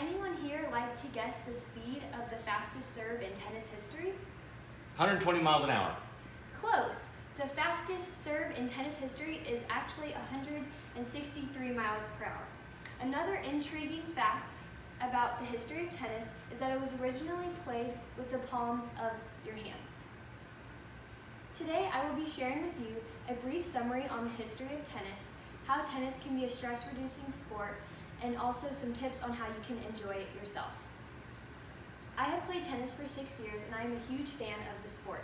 anyone here like to guess the speed of the fastest serve in tennis history? 120 miles an hour. Close. The fastest serve in tennis history is actually 163 miles per hour. Another intriguing fact about the history of tennis is that it was originally played with the palms of your hands. Today I will be sharing with you a brief summary on the history of tennis, how tennis can be a stress-reducing sport, and also some tips on how you can enjoy it yourself. I have played tennis for 6 years and I am a huge fan of the sport.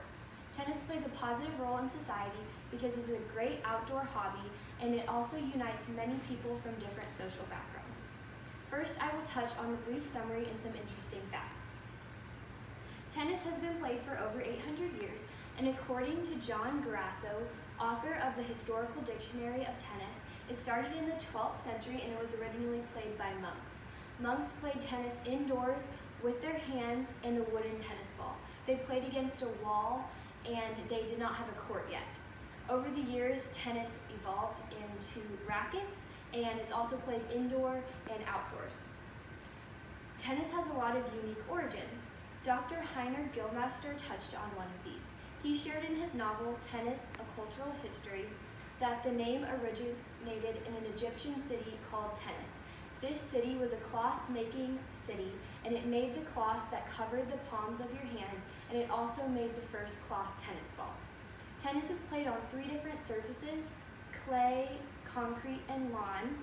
Tennis plays a positive role in society because it's a great outdoor hobby and it also unites many people from different social backgrounds. First, I will touch on the brief summary and some interesting facts. Tennis has been played for over 800 years, and according to John Garasso, author of the Historical Dictionary of Tennis, it started in the 12th century and it was originally played by monks. Monks played tennis indoors with their hands and a wooden tennis ball. They played against a wall and they did not have a court yet. Over the years, tennis evolved into rackets and it's also played indoor and outdoors. Tennis has a lot of unique origins. Dr. Heiner Gillmeister touched on one of these. He shared in his novel, Tennis, A Cultural History, that the name originated in an Egyptian city called Tennis. This city was a cloth-making city, and it made the cloths that covered the palms of your hands, and it also made the first cloth tennis balls. Tennis is played on 3 different surfaces: clay, concrete, and lawn.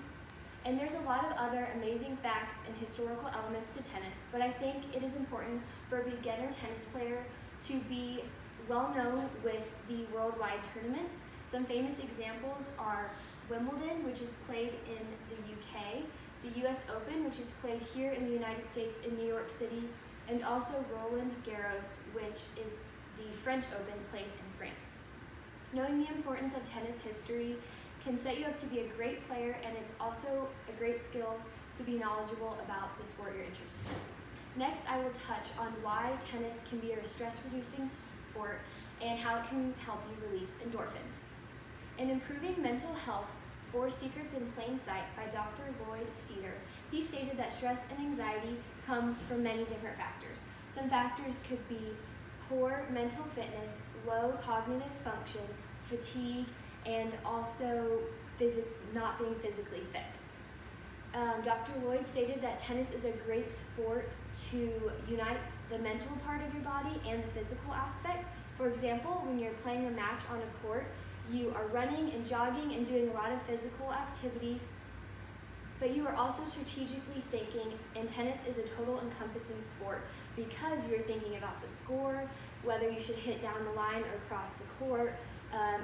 And there's a lot of other amazing facts and historical elements to tennis, but I think it is important for a beginner tennis player to be well known with the worldwide tournaments. Some famous examples are Wimbledon, which is played in the UK, the US Open, which is played here in the United States in New York City, and also Roland Garros, which is the French Open played in France. Knowing the importance of tennis history can set you up to be a great player, and it's also a great skill to be knowledgeable about the sport you're interested in. Next, I will touch on why tennis can be a stress-reducing sport and how it can help you release endorphins. In Improving Mental Health, 4 Secrets in Plain Sight by Dr. Lloyd Cedar, he stated that stress and anxiety come from many different factors. Some factors could be poor mental fitness, low cognitive function, fatigue, and also not being physically fit. Dr. Lloyd stated that tennis is a great sport to unite the mental part of your body and the physical aspect. For example, when you're playing a match on a court, you are running and jogging and doing a lot of physical activity, but you are also strategically thinking, and tennis is a total encompassing sport because you're thinking about the score, whether you should hit down the line or cross the court,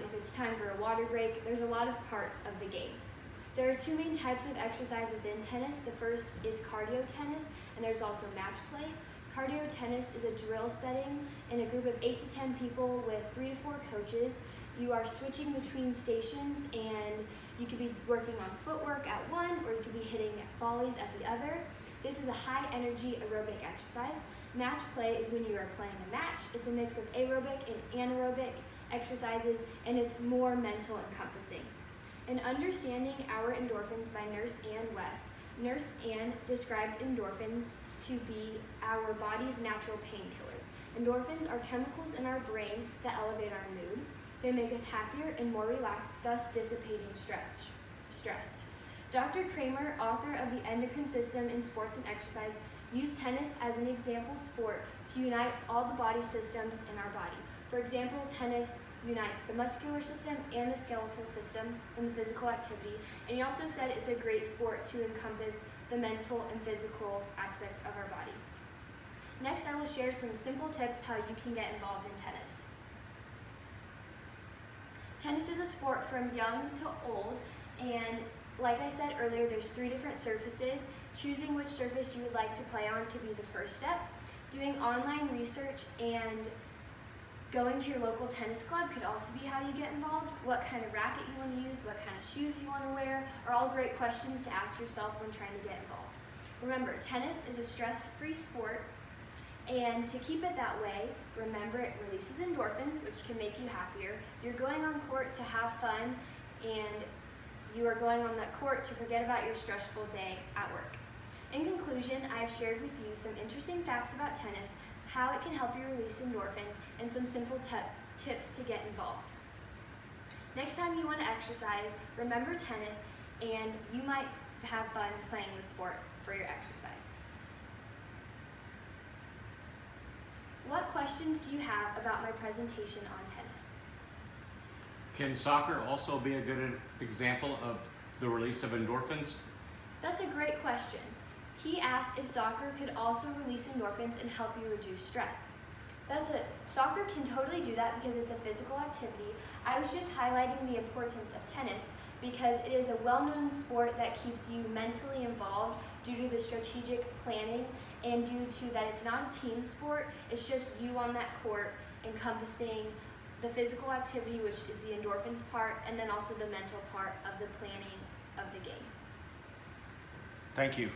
if it's time for a water break. There's a lot of parts of the game. There are 2 main types of exercise within tennis. The first is cardio tennis, and there's also match play. Cardio tennis is a drill setting in a group of 8 to 10 people with 3 to 4 coaches. You are switching between stations, and you could be working on footwork at one, or you could be hitting volleys at the other. This is a high energy aerobic exercise. Match play is when you are playing a match. It's a mix of aerobic and anaerobic exercises, and it's more mental encompassing. In Understanding Our Endorphins by Nurse Ann West, Nurse Ann described endorphins to be our body's natural painkillers. Endorphins are chemicals in our brain that elevate our mood. They make us happier and more relaxed, thus dissipating stress. Dr. Kramer, author of The Endocrine System in Sports and Exercise, used tennis as an example sport to unite all the body systems in our body. For example, tennis unites the muscular system and the skeletal system in the physical activity, and he also said it's a great sport to encompass the mental and physical aspects of our body. Next, I will share some simple tips how you can get involved in tennis. Tennis is a sport from young to old, and like I said earlier, there's 3 different surfaces. Choosing which surface you would like to play on could be the first step. Doing online research and going to your local tennis club could also be how you get involved. What kind of racket you want to use, what kind of shoes you want to wear, are all great questions to ask yourself when trying to get involved. Remember, tennis is a stress-free sport, and to keep it that way, remember it releases endorphins, which can make you happier. You're going on court to have fun, and you are going on that court to forget about your stressful day at work. In conclusion, I have shared with you some interesting facts about tennis, how it can help you release endorphins, and some simple tips to get involved. Next time you want to exercise, remember tennis, and you might have fun playing the sport for your exercise. What questions do you have about my presentation on tennis? Can soccer also be a good example of the release of endorphins? That's a great question. He asked if soccer could also release endorphins and help you reduce stress. Soccer can totally do that because it's a physical activity. I was just highlighting the importance of tennis because it is a well-known sport that keeps you mentally involved due to the strategic planning and due to that it's not a team sport, it's just you on that court encompassing the physical activity, which is the endorphins part, and then also the mental part of the planning of the game. Thank you.